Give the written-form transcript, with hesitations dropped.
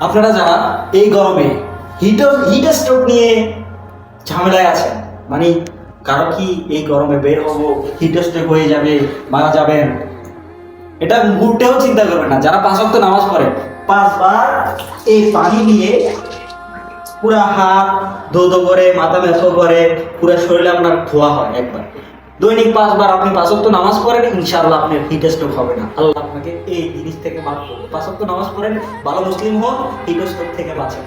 আপনারা যারা এই গরমে হিট স্ট্রোক নিয়ে ঝামেলায় আছেন, মানে কারো কি এই গরমে বের হবো, হিট স্ট্রোক হয়ে যাবে, মারা যাবেন, এটা মুহূর্তেও চিন্তা করবেন না। যারা 5 ওয়াক্ত নামাজ পড়েন 5 বার এই পানি নিয়ে পুরা হাত ধো করে, মাথা মেথো করে, পুরা শরীরে আপনার ধোয়া হয় একবার। দৈনিক 5 বার আপনি 5 ওয়াক্ত নামাজ পড়েন, ইনশাআল্লাহ আপনার হিট স্ট্রোক হবে না। আল্লাহ আপনাকে এই জিনিস থেকে বাঁচাবে। 5 ওয়াক্ত নামাজ পড়েন, ভালো মুসলিম হন, হিট স্ট্রোক থেকে বাঁচেন।